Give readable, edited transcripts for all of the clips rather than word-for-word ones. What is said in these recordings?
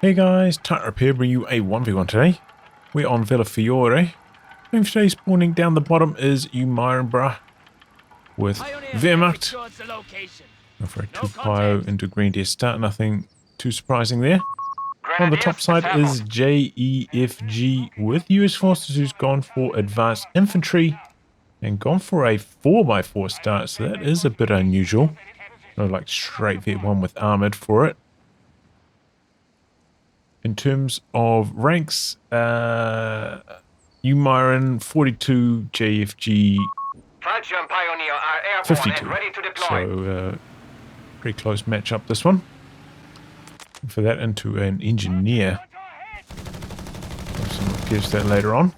Hey guys, tightrope here, bring you a 1v1 today. We're on Villa Fiore. Infantry spawning down the bottom is UMirinBrah with Wehrmacht. Go for a 2-pio into Grenadier start, nothing too surprising there. On the top side is JEFG with US forces who's gone for advanced infantry and gone for a 4x4 start, so that is a bit unusual. No, like straight V1 with armored for it. In terms of ranks, UMirin 42, JFG 52. So pretty close matchup this one. And for that into an engineer. Some gives that later on.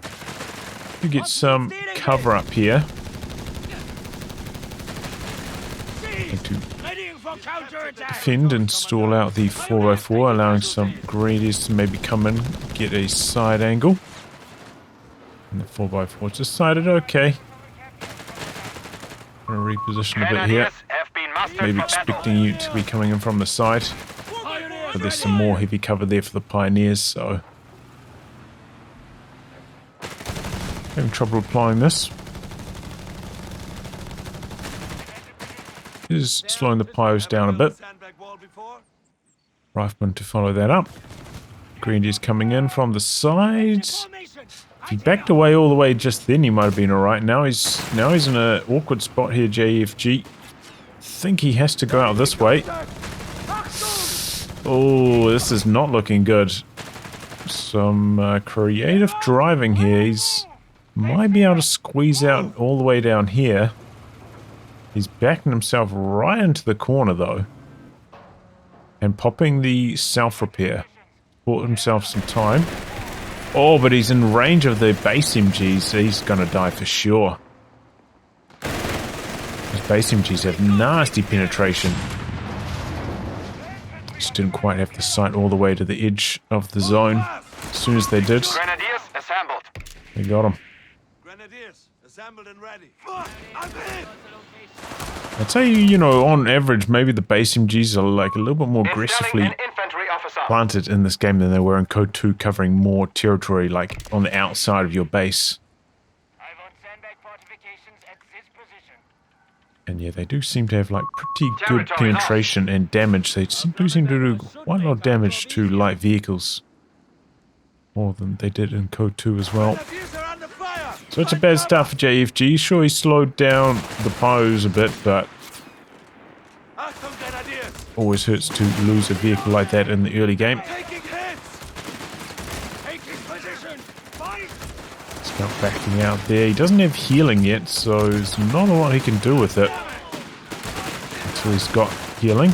You get some cover up here. To defend and stall out the 4x4, allowing some grenadiers to maybe come in, get a side angle. And the 4x4 decided, okay. I'm going to reposition a bit here. Maybe expecting you to be coming in from the side. But there's some more heavy cover there for the pioneers, so having trouble applying this. Is slowing the pios down a bit. Rifleman to follow that up. Grenadiers coming in from the sides. If he backed away all the way just then, he might have been alright. Now he's in an awkward spot here, JFG. I think he has to go out this way. Oh, this is not looking good. Some creative driving here. He's might be able to squeeze out all the way down here. He's backing himself right into the corner though. And popping the self-repair. Bought himself some time. Oh, but he's in range of the base MGs, so he's gonna die for sure. Those base MGs have nasty penetration. Just didn't quite have the sight all the way to the edge of the zone. As soon as they did, they got him. Assembled and ready. I'd say, you know, on average, maybe the base MGs are like a little bit more aggressively planted in this game than they were in Code 2, covering more territory, like on the outside of your base. And yeah, they do seem to have like pretty good penetration and damage. They do seem to do quite a lot of damage to light vehicles. More than they did in Code 2 as well. So it's a bad start for JFG. Sure, he slowed down the pios a bit, but always hurts to lose a vehicle like that in the early game. Scout backing out there. He doesn't have healing yet, so there's not a lot he can do with it until he's got healing.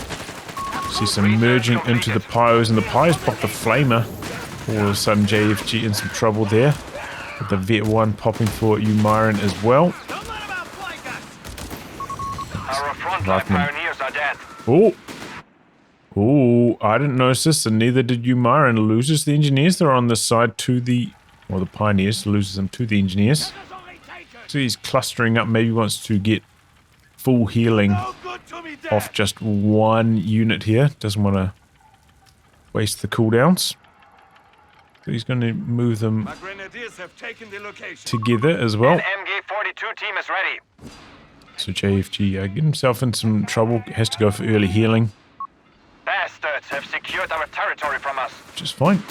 See some merging into the pios, and the pios pop the flamer. All of a sudden, JFG in some trouble there. With the Vet 1 popping for UMirin as well. Oh! Oh, I didn't notice this, and neither did UMirin. Loses the engineers. They're on this side to the... Well, the pioneers loses them to the engineers. So he's clustering up. Maybe wants to get full healing off just one unit here. Doesn't want to waste the cooldowns. So he's going to move them together as well. MG42 team is ready. So JFG getting himself in some trouble. Has to go for early healing. Bastards have secured our territory from us. Just fine.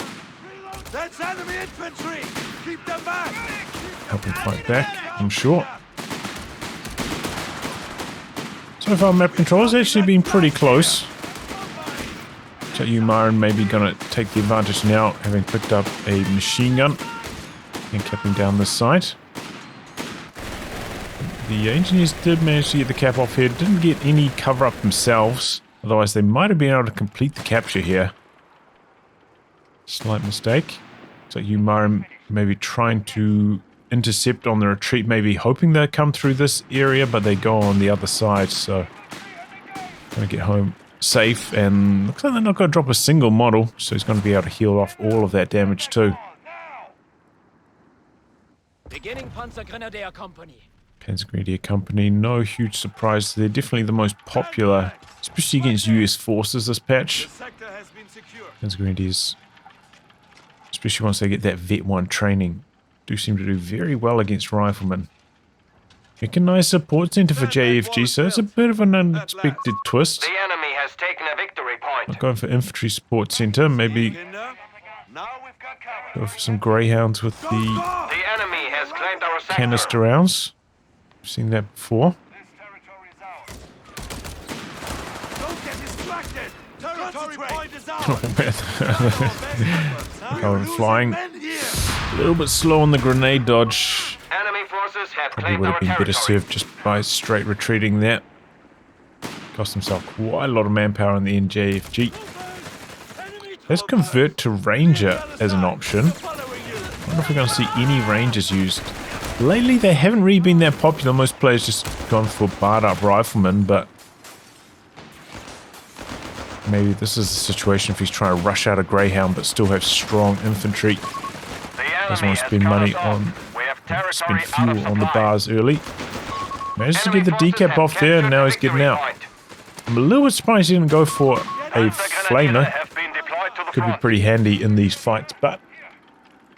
That's enemy infantry. Keep them back. Help him fight back, I'm sure. So far, map control has actually been pretty close. So UMirin maybe gonna take the advantage now, having picked up a machine gun and capping down this side. The engineers did manage to get the cap off here, didn't get any cover up themselves, otherwise they might have been able to complete the capture here. Slight mistake. So UMirin maybe trying to intercept on the retreat, maybe hoping they'll come through this area, but they go on the other side, so gonna get home safe, and looks like they're not going to drop a single model, so he's going to be able to heal off all of that damage too. Beginning Panzergrenadier Company. Panzergrenadier Company, no huge surprise. They're definitely the most popular, especially against US forces this patch. Panzergrenadiers especially once they get that Vet 1 training. Do seem to do very well against riflemen. Mechanized support center for JEFG, so it's a bit of an unexpected twist. The enemy has taken a victory point. Not going for infantry support center, maybe Now we've got cover. go for some greyhounds with the The enemy has claimed our sector. canister rounds. I've seen that before. This territory is ours. Don't get distracted. Territory point is ours. Going flying. Men here. A little bit slow on the grenade dodge. Enemy forces have Probably claimed would our have been better territory. served just by straight retreating there. Cost himself quite a lot of manpower in the end, JFG. Let's convert to Ranger as an option. I wonder if we're going to see any Rangers used. Lately, they haven't really been that popular. Most players just gone for barred up riflemen, but maybe this is the situation if he's trying to rush out a Greyhound but still have strong infantry. Doesn't want to spend money on spend fuel on the bars early. Managed to get the decap off there, and now he's getting out. I'm a little bit surprised he didn't go for a flamer. Could be pretty handy in these fights, but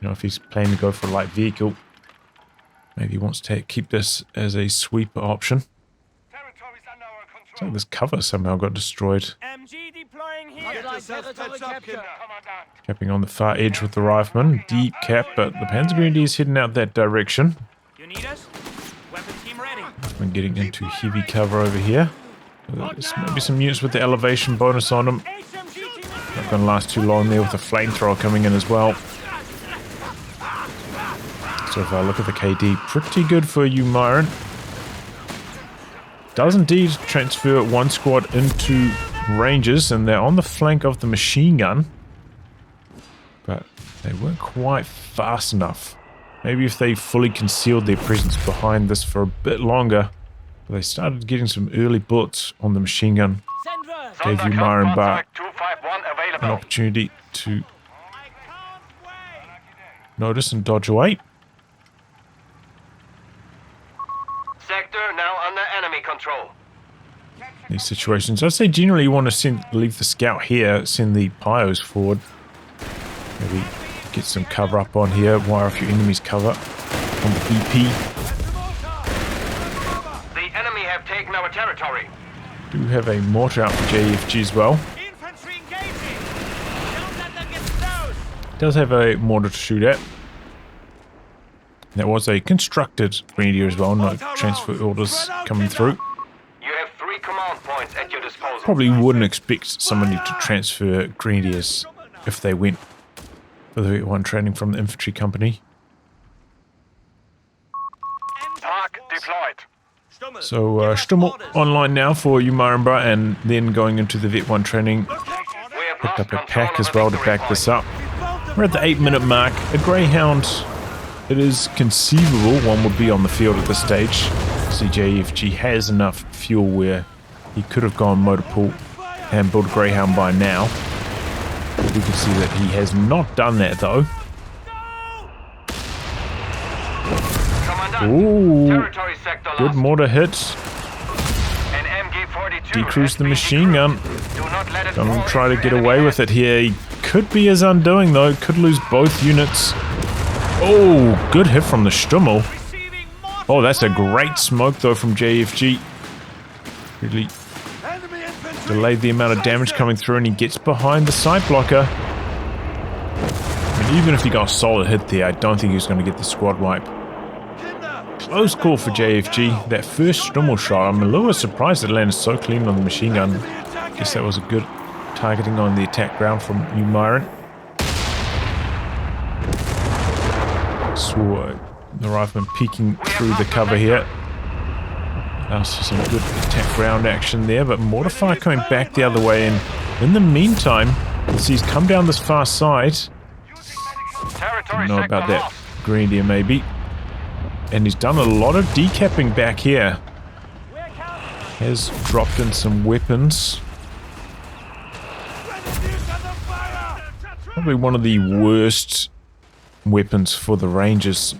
you know, if he's planning to go for a light vehicle, maybe he wants to keep this as a sweeper option. So this cover somehow got destroyed. MG deploying here. Territory capture. Capping on the far edge with the rifleman. Deep cap, but the Panzergrenadiers heading out that direction. You need us? Weapon team ready. Been getting into heavy cover over here. There's maybe some units with the elevation bonus on them. HMG team is Not going to last too long there with the flamethrower coming in as well. So if I look at the KD, pretty good for UMirin. Does indeed transfer one squad into Rangers, and they're on the flank of the machine gun. But they weren't quite fast enough. Maybe if they fully concealed their presence behind this for a bit longer. But they started getting some early bullets on the machine gun. Send word. Gave UMirinBrah 251 an available. opportunity to notice and dodge away. Sector now under enemy control. These situations, I'd say generally you want to leave the scout here, send the Pios forward. Maybe get some cover up on here, wire off your enemy's cover on the EP. The enemy have taken our territory. Do have a mortar out for JEFG as well. Infantry engaging. Don't let them get close. Does have a mortar to shoot at. That was a constructed grenadier as well, no transfer orders coming through. You have 3 command points at your disposal. Probably wouldn't expect somebody to transfer grenadiers if they went for the one training from the infantry company. Park deployed. So Stummel online now for UMirinBrah, and then going into the Vet 1 training. We have Picked lost up a control pack of as the well to victory back this point. up. We're at the 8-minute mark. A Greyhound, it is conceivable one would be on the field at this stage. CJFG has enough fuel where he could have gone motor pool and built a Greyhound by now. But we can see that he has not done that though. Commandant, Ooh, territory sector good lost. mortar hit. An MG-42 Decrease has the been machine gun. decreased. Do not let it Don't fall try to into get enemy away with hands. it here. He could be his undoing though. Could lose both units. Oh, good hit from the Stummel. Receiving mortar. Oh, that's a great smoke though from JFG. Really Enemy infantry. delayed the amount of damage coming through, and he gets behind the sight blocker. And even if he got a solid hit there, I don't think he was going to get the squad wipe. Close call for JFG. That first Stummel shot, I'm a little bit surprised it landed so clean on the machine gun. Guess that was a good targeting on the attack ground from UMirin. Saw the rifleman peeking through the cover here. Also some good attack ground action there, but mortar fire coming back the other way, and in the meantime, you see he's come down this far side. Territory Don't know sector about that lost. grenadier maybe. And he's done a lot of decapping back here. Has dropped in some weapons. Probably one of the worst weapons for the Rangers.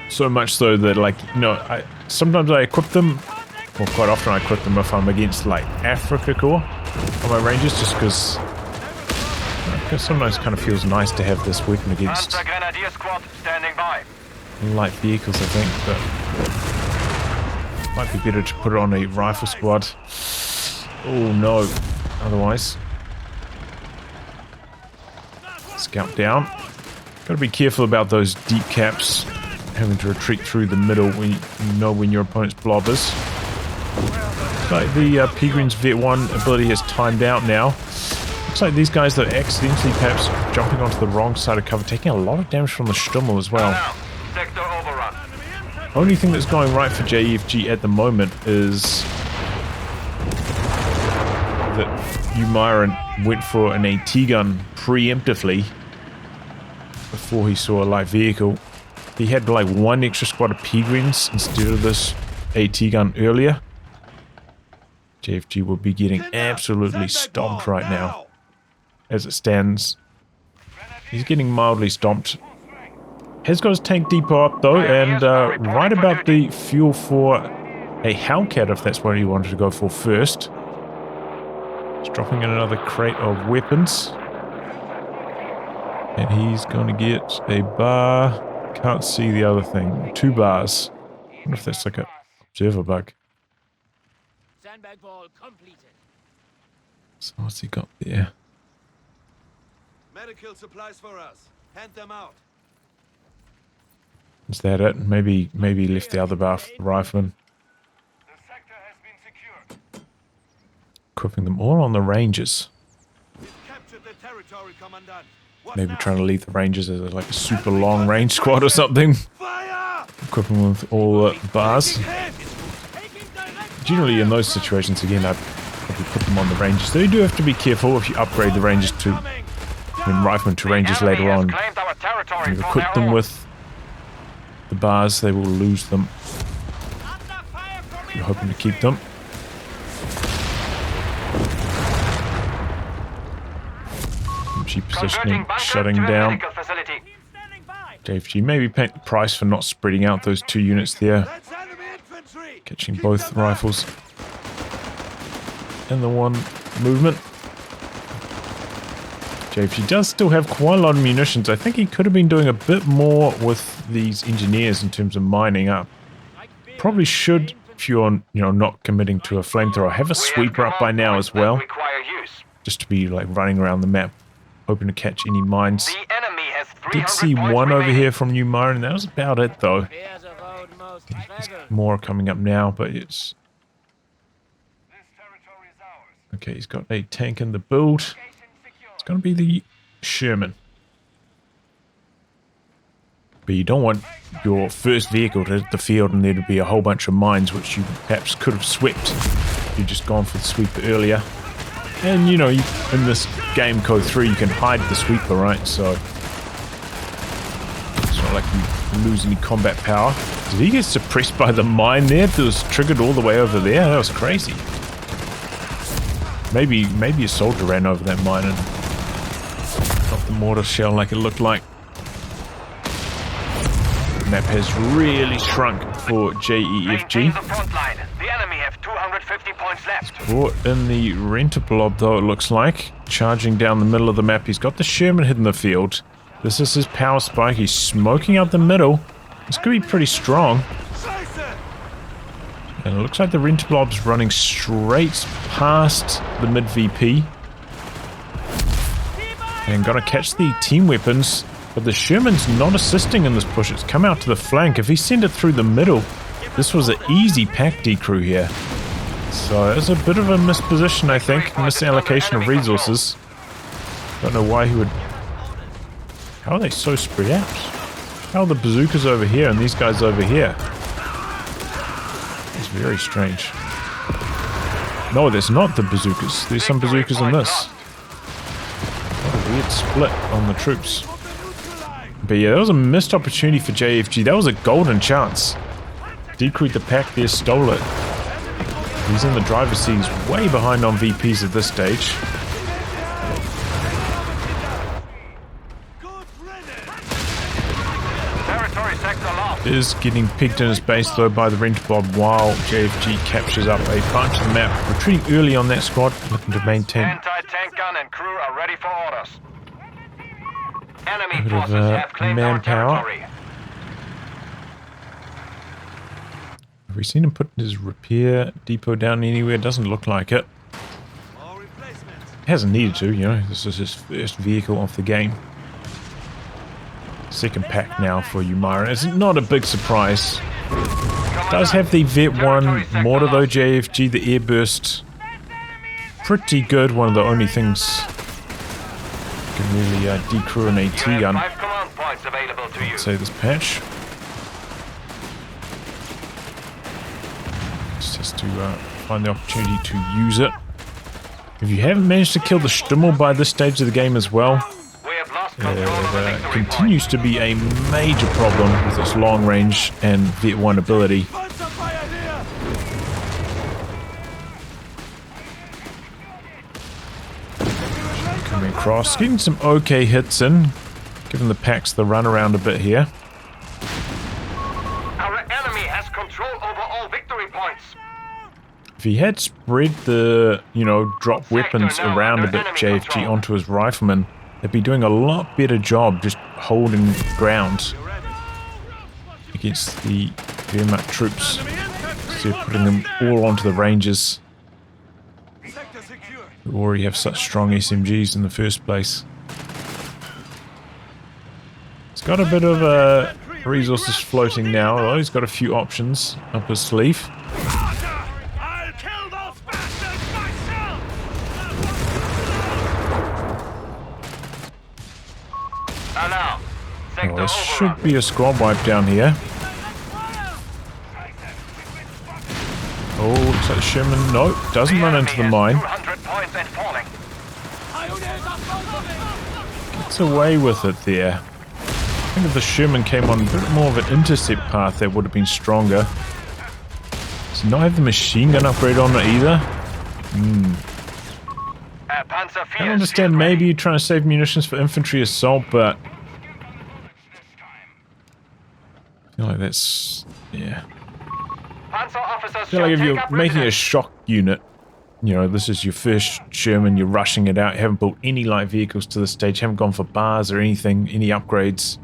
So much so that, like, you know, sometimes I equip them, or quite often I equip them if I'm against, like, Africa Corps on my Rangers, just because Because sometimes it kind of feels nice to have this weapon against Panzer Grenadier Squad standing by. light vehicles, I think, but might be better to put it on a rifle squad. Oh no, otherwise. Scout down. Gotta be careful about those deep caps, having to retreat through the middle when you know when your opponent's blob is. Like the Peregrine's Vet 1 ability has timed out now. Looks like these guys are accidentally perhaps jumping onto the wrong side of cover, taking a lot of damage from the Stummel as well. Now, sector overrun. Only thing that's going right for JEFG at the moment is that UMirin went for an AT gun preemptively before he saw a light vehicle. He had like one extra squad of Peregrines instead of this AT gun earlier. JFG will be getting absolutely stomped right now. As it stands, he's getting mildly stomped. Has got his tank depot up though, and right about the fuel for a Hellcat if that's what he wanted to go for first. He's dropping in another crate of weapons. And he's going to get a bar. Can't see the other thing. 2 bars. I wonder if that's like a observer bug. Sandbag ball completed. So what's he got there? Medical supplies for us. Hand them out. Is that it? Maybe he left the other bar for the rifleman. The sector has been secured. Equipping them all on the Rangers. We've captured the territory, Commandant. What Maybe now? trying to leave the Rangers as like a super long range squad or something. Fire! Equip them with all bars. Generally in those situations, again, I'd probably put them on the Rangers. So you do have to be careful if you upgrade the Rangers to, riflemen to Rangers later on. You equip them with the bars, they will lose them. You're hoping to keep them. MG positioning, shutting down. JFG maybe paying the price for not spreading out those 2 units there. That's enemy infantry! Catching both rifles in the one movement. JFG does still have quite a lot of munitions. I think he could have been doing a bit more with these engineers in terms of mining up. Probably should, if you're not committing to a flamethrower, have a sweeper up by now as well. Just to be like running around the map, hoping to catch any mines. Did see one over here from UMirin, and that was about it though. There's more coming up now, but it's... Okay, he's got a tank in the build. It's going to be the Sherman. But you don't want your first vehicle to hit the field and there to be a whole bunch of mines which you perhaps could have swept if you'd just gone for the sweeper earlier. And in this game COH3 you can hide the sweeper, right? So it's not like you lose any combat power. Did he get suppressed by the mine there that was triggered all the way over there? That was crazy. Maybe a soldier ran over that mine and dropped the mortar shell like it looked like. The map has really shrunk for JEFG. The enemy have 250 points left. Brought in the renter blob though, it looks like. Charging down the middle of the map. He's got the Sherman hidden in the field. This is his power spike. He's smoking out the middle. This could be pretty strong. And it looks like the renter blob's running straight past the mid VP. And gonna catch the team weapons. But the Sherman's not assisting in this push. It's come out to the flank. If he sent it through the middle, this was an easy pack decrew here. So it's a bit of a misposition, I think. Misallocation of resources. Don't know why he would... How are they so spread out? How are the bazookas over here and these guys over here? It's very strange. No, there's not the bazookas. There's some bazookas in this. What a weird split on the troops. But yeah, that was a missed opportunity for JFG. That was a golden chance. Decreed the pack there, stole it. He's in the driver's seat. He's way behind on VPs at this stage. Is getting picked in his base though by the renter blob while JFG captures up a bunch of the map. Retreating early on that squad, looking to maintain. Anti-tank gun and crew are ready for orders. Enemy a bit forces of have claimed our manpower. territory. Have we seen him put his repair depot down anywhere? Doesn't look like it. More replacements. Hasn't needed to, you know. This is his first vehicle of the game. Second pack now for UMirin. It's not a big surprise. Does have the Vet 1 mortar though, JFG, the airburst. Pretty good, one of the only things you can really decrew an AT You have gun. 5 command points available to you. Let's say this patch. Just has to find the opportunity to use it. If you haven't managed to kill the Stimmel by this stage of the game as well, We have lost control of the it victory continues to be a major problem with its long range and Vet 1 ability. Panzer fire here! Coming across, getting some okay hits in, giving the packs the run around a bit here. Our enemy has control over all victory points. If he had spread the, you know, drop weapons around a bit, JFG, onto his riflemen, they'd be doing a lot better job just holding ground against the Wehrmacht troops. So you're putting them all onto the ranges, Sector secure. who already have such strong SMGs in the first place. He's got a bit of resources floating now, although he's got a few options up his sleeve. I'll kill those bastards myself! And now, sector Oh, this should overrun. be a squad wipe down here. Oh, looks like Sherman. No, doesn't run into the Enemy mine. has 200 points and falling. Gets away with it there. I think if the Sherman came on a bit more of an intercept path, that would have been stronger. Does he not have the machine gun upgrade on it either? Panzer I don't understand, field ready. maybe you're trying to save munitions for infantry assault, but I feel like that's, yeah. Panzer officers I feel like if you're making a shock unit, you know, this is your first Sherman, you're rushing it out, you haven't built any light vehicles to this stage, haven't gone for bars or anything, any upgrades.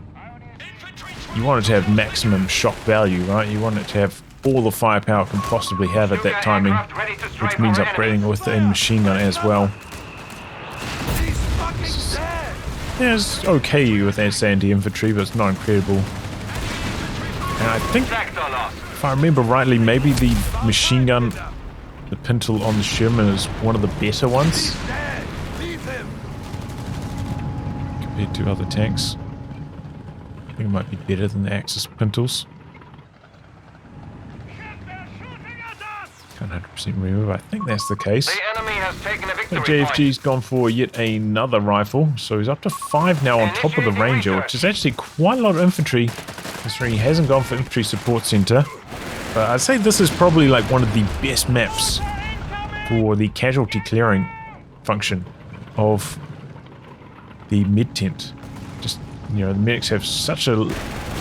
You want it to have maximum shock value, right? You want it to have all the firepower it can possibly have at that timing, which means upgrading with a machine gun as well. He's fucking dead! Yeah, it's okay with anti-infantry, but it's not incredible. And I think, Sector lost. if I remember rightly, maybe the machine gun, the Pintle on the Sherman, is one of the better ones Dead! Leave him! compared to other tanks. I think it might be better than the Axis Pintles. Can't 100% remember, but I think that's the case. The enemy has taken a victory JFG's gone for yet another rifle, so he's up to 5 now on top of the Ranger, which is actually quite a lot of infantry, considering he hasn't gone for infantry support center. But I'd say this is probably like one of the best maps for the casualty clearing function of the mid-tent. Just, you know, the medics have such a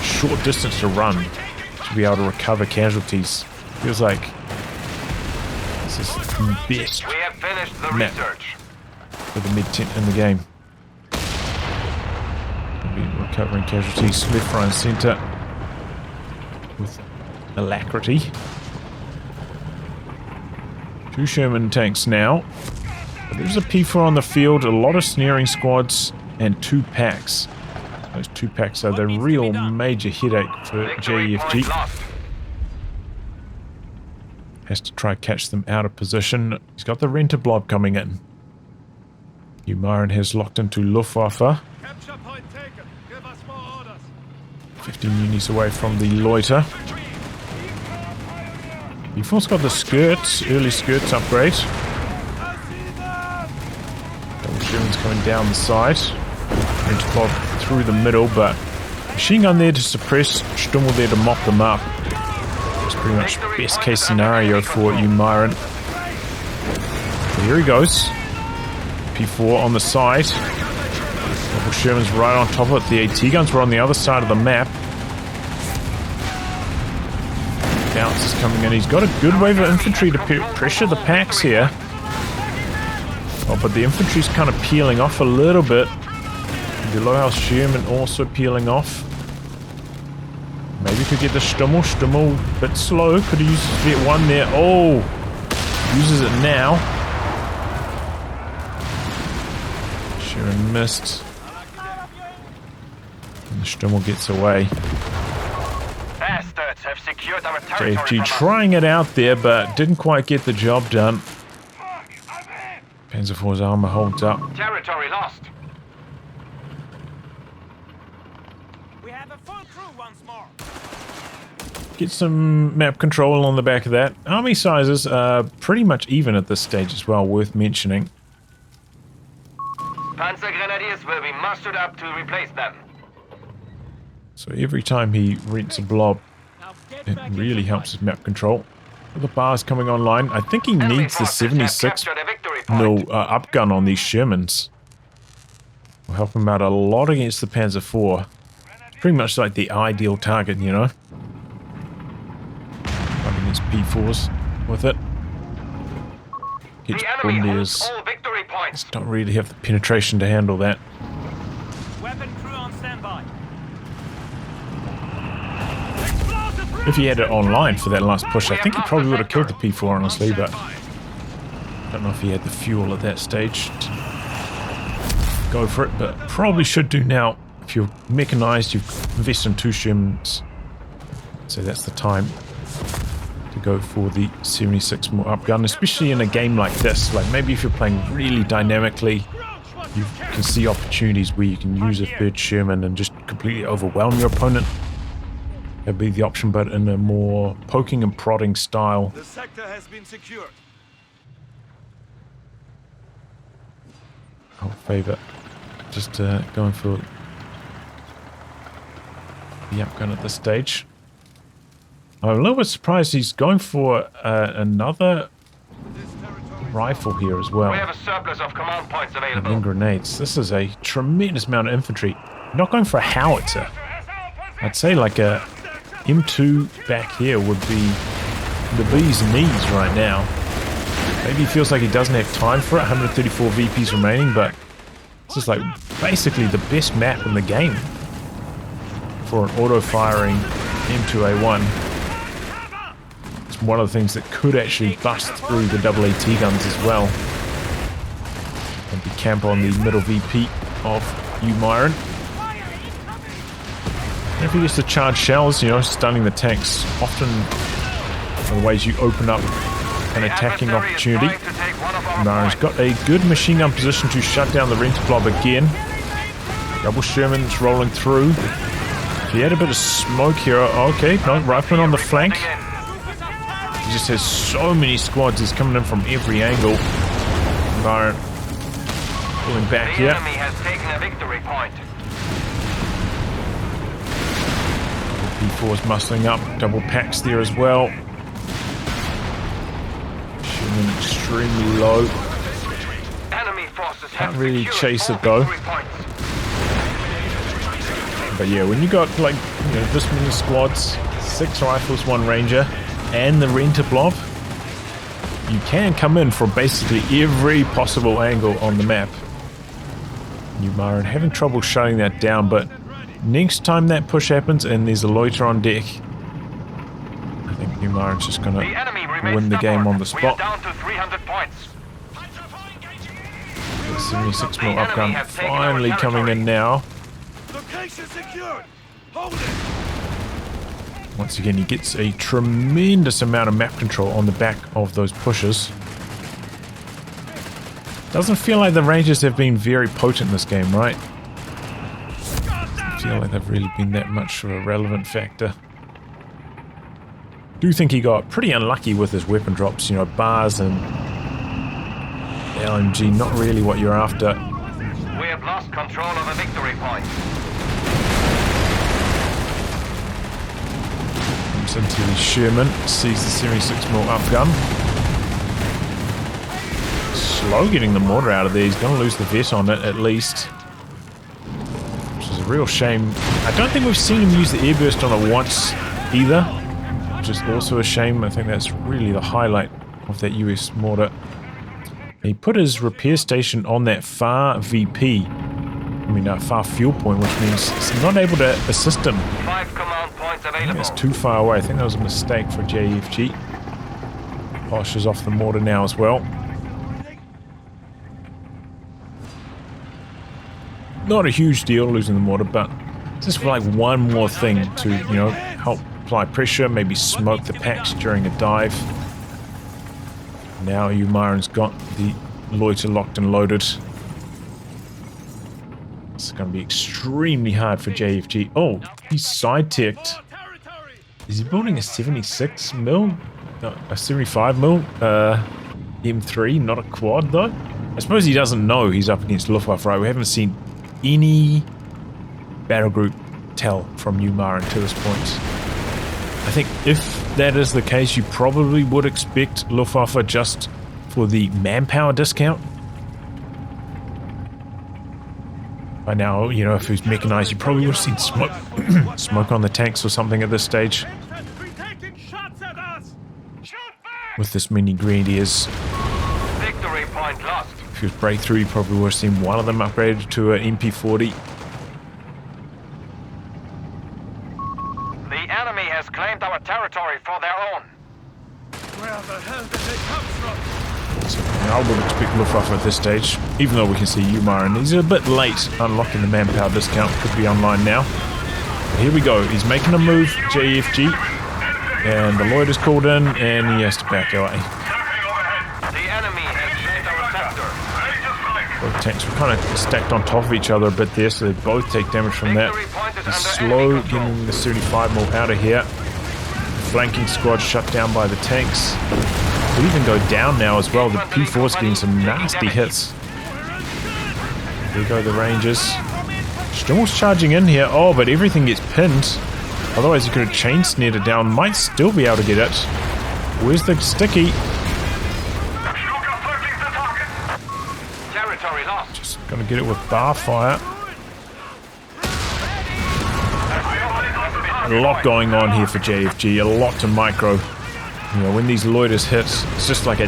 short distance to run to be able to recover casualties. Feels like this is the best We have finished the Map. research. for the mid-tent in the game. We'll be recovering casualties left, right and centre with alacrity. 2 Sherman tanks now. But there's a P4 on the field, a lot of snaring squads, and 2 packs. Those 2 packs are the real major headache for Victory point JEFG. lost. Has to try catch them out of position. He's got the Renter Blob coming in. UMirin has locked into Luftwaffe. Capture point taken. Give us more orders. 15 units away from the Loiter. Before's got the skirts, early skirts upgrade. I see them! Double Sherman's coming down the side. Renter Blob through the middle, but machine gun there to suppress, Stummel there to mop them up. It's pretty much best case scenario for UMirin. Here he goes. P4 on the side. Double Sherman's right on top of it. The AT guns were on the other side of the map. Bounce is coming in. He's got a good wave of infantry to pressure the packs here. Oh, but the infantry's kind of peeling off a little bit. Below house Sherman also peeling off. Maybe could get the Stummel. Stummel a bit slow. Could have used his Vet 1 there. Oh! Uses it now. Sherman missed. And the Stummel gets away. Bastards have secured our territory JFG trying it out there, but didn't quite get the job done. Panzer IV's armor holds up. Territory lost. We have a full crew once more. Get some map control on the back of that. Army sizes are pretty much even at this stage as well, worth mentioning. Panzer Grenadiers will be mustered up to replace them. So every time he rents a blob, Now get it back really into helps fight. his map control. The bars coming online. I think he Enemy needs the forces have 76 captured a victory point. mil upgun on these Shermans. Will help him out a lot against the Panzer IV. Pretty much like the ideal target, you know. Running his P4s with it. Gets The enemy holds Bundes. all victory points. Don't really have the penetration to handle that. Weapon crew on standby. If he had it online for that last push, I think he probably would have killed the P4, honestly, but I don't know if he had the fuel at that stage to go for it, but probably should do now. If you're mechanized, you've invested in 2 Shermans, so that's the time to go for the 76 more upgun, especially in a game like this. Like maybe if you're playing really dynamically, you can see opportunities where you can use a 3rd Sherman and just completely overwhelm your opponent. That'd be the option, but in a more poking and prodding style. The sector has been secured. I would favour just going for the upgun at this stage. I'm a little bit surprised he's going for another rifle here as well. We have a surplus of command points And available. then grenades. This is a tremendous amount of infantry. Not going for a howitzer. I'd say like a M2 back here would be the bee's knees right now. Maybe he feels like he doesn't have time for it. 134 VPs remaining, but this is like basically the best map in the game for an auto-firing M2A1. It's one of the things that could actually bust through the AAT guns as well. And be camp on the middle VP of UMirin. And if he gets to charge shells, you know, stunning the tanks, often are the ways you open up an attacking opportunity. UMirin's got a good machine gun position to shut down the Rent-a-Blob again. Double Sherman's rolling through. He had a bit of smoke here. Okay, no, rifleman on the flank. He just has so many squads. He's coming in from every angle. UMirin pulling back The here. enemy has taken a victory point. P4's muscling up. Double packs there as well. Shooting extremely low. Enemy forces Can't have really secured chase all it, though. victory points. But yeah, when you got like, you know, this many squads, 6 rifles, 1 ranger, and the Rent-a-Blob, you can come in from basically every possible angle on the map. UMirin having trouble shutting that down, but next time that push happens and there's a loiter on deck, I think UMirin's just gonna The enemy remains win the game on the stubborn. We are spot. down to 300 points. The 76 mil The enemy upgun have taken our finally coming in territory. now. Location secured. Hold it. Once again, he gets a tremendous amount of map control on the back of those pushes. Doesn't feel like the Rangers have been very potent in this game, right? Doesn't feel like they've really been that much of a relevant factor. Do think he got pretty unlucky with his weapon drops, you know, bars and LMG, not really what you're after. We have lost control of a victory point. Comes into the Sherman, sees the 76 mil upgun. Slow getting the mortar out of there. He's going to lose the vet on it at least, which is a real shame. I don't think we've seen him use the airburst on it once either, which is also a shame. I think that's really the highlight of that US mortar. He put his repair station on that far VP, far fuel point, which means it's not able to assist him. 5 command points I think available. that's too far away. I think that was a mistake for JEFG. Bosch is off the mortar now as well. Not a huge deal losing the mortar, but just for like one more thing to, you know, help apply pressure, maybe smoke the packs during a dive. Now UMirin's got the loiter locked and loaded. It's going to be extremely hard for JFG. Oh, he's side-ticked. Is he building a 76 mil? No, a 75 mil? M3, not a quad though? I suppose he doesn't know he's up against Luftwaffe, right? We haven't seen any battle group tell from UMirin to this point. I think if that is the case, you probably would expect Luftwaffe just for the manpower discount. By now, you know, if he was mechanized, you probably would have seen smoke, smoke on the tanks or something at this stage. With this many grenadiers. Victory point lost. If he was breakthrough, you probably would have seen one of them upgraded to an MP40. The enemy has claimed our territory for their own. Where the hell did they come from? I would expect Luftwaffe at this stage, even though we can see UMirin. He's a bit late unlocking the manpower discount, could be online now. But here we go, he's making a move, JFG, and the loiter's called in, and he has to back away. The enemy has claimed our sector. Both tanks were kind of stacked on top of each other a bit there, so they both take damage from that. He's slow getting the 75 mil out of here. Flanking squad shut down by the tanks. Could even go down now as well. The P4's getting some nasty hits. There go the Rangers. Stummel's charging in here. Oh, but everything gets pinned. Otherwise, you could have chain snared it down. Might still be able to get it. Where's the sticky? Territory lost. Just gonna get it with bar fire. A lot going on here for JFG. A lot to micro. You know, when these loiters hit, it's just like a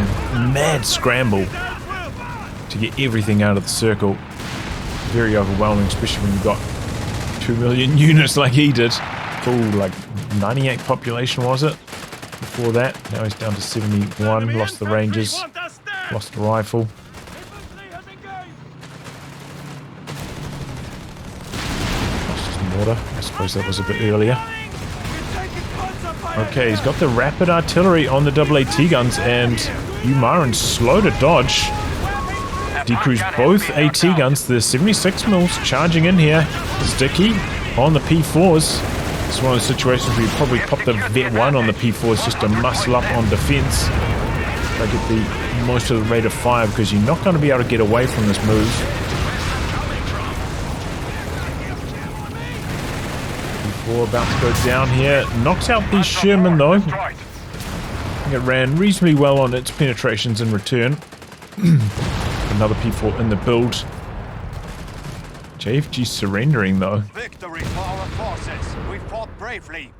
mad scramble to get everything out of the circle. Very overwhelming, especially when you've got 2 million units like he did. Full, like, 98 population, was it? Before that. Now he's down to 71. Lost the Rangers. Lost the rifle. Lost his mortar. I suppose that was a bit earlier. Okay, he's got the rapid artillery on the AAT guns, and UMirin's slow to dodge. Decrease both AT guns. The 76 mils charging in here. Sticky on the P4s. It's one of those situations where you probably pop the Vet 1 on the P4s just to muscle up on defense. They get the most of the rate of fire because you're not going to be able to get away from this move. P4 about to go down here. Knocks out the Sherman though. I think it ran reasonably well on its penetrations in return. Another P4 in the build. JFG surrendering though. Victory for our forces. We fought bravely.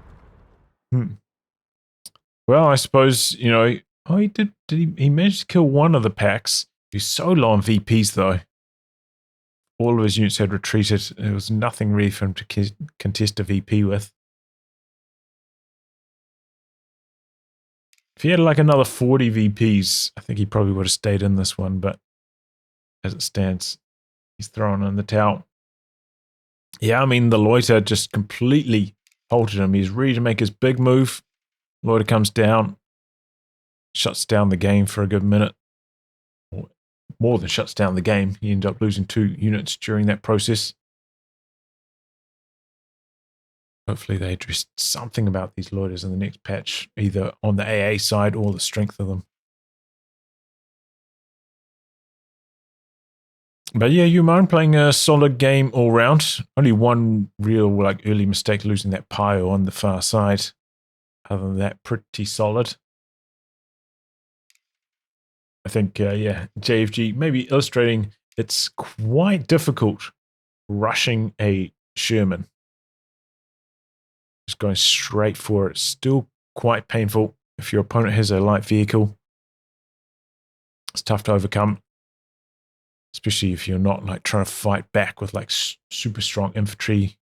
Well, I suppose, you know, oh, he managed to kill one of the packs. He's so low on VPs though. All of his units had retreated. There was nothing really for him to contest a VP with. If he had like another 40 VPs, I think he probably would have stayed in this one, but as it stands, he's thrown in the towel. Yeah, I mean, the loiter just completely halted him. He's ready to make his big move. Loiter comes down, shuts down the game for a good minute. More than shuts down the game. He ended up losing 2 units during that process. Hopefully they address something about these loiters in the next patch, either on the AA side or the strength of them. But yeah, UMirin playing a solid game all round. Only one real like early mistake, losing that Pio on the far side. Other than that, pretty solid. I think, yeah, JFG maybe illustrating it's quite difficult rushing a Sherman. Just going straight for it. Still quite painful if your opponent has a light vehicle. It's tough to overcome. especially if you're not like trying to fight back with like super strong infantry.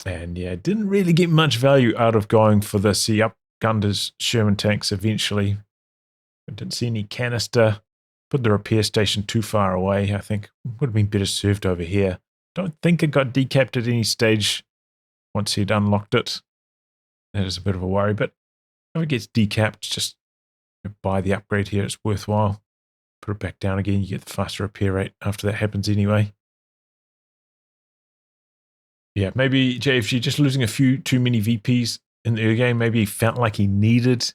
And yeah, didn't really get much value out of going for this. He outgunned his Sherman tanks eventually. I didn't see any canister. Put the repair station too far away. I think would have been better served over here. Don't think it got decapped at any stage once he'd unlocked it. That is a bit of a worry, but if it gets decapped, just buy the upgrade here. It's worthwhile. Put it back down again. You get the faster repair rate after that happens anyway. Yeah, maybe JFG just losing a few too many VPs in the early game. Maybe he felt like he needed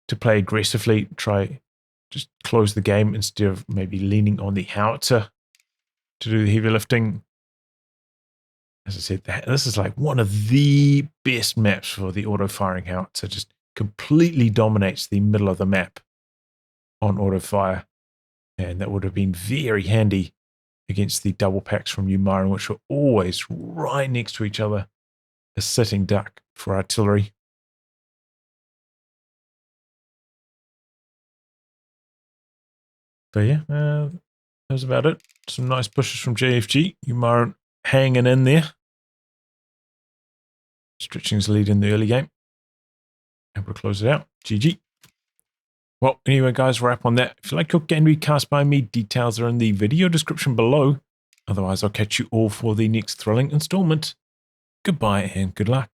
to play aggressively, try just close the game instead of maybe leaning on the howitzer to do the heavy lifting. As I said, this is like one of the best maps for the auto-firing howitzer. Just completely dominates the middle of the map on auto-fire. And that would have been very handy against the double packs from UMirin, which were always right next to each other. A sitting duck for artillery. So yeah, that was about it. Some nice pushes from JFG. UMirin hanging in there. Stretching his lead in the early game. Able to close it out. GG. Well, anyway, guys, wrap on that. If you like your game to be cast by me, details are in the video description below. Otherwise, I'll catch you all for the next thrilling installment. Goodbye and good luck.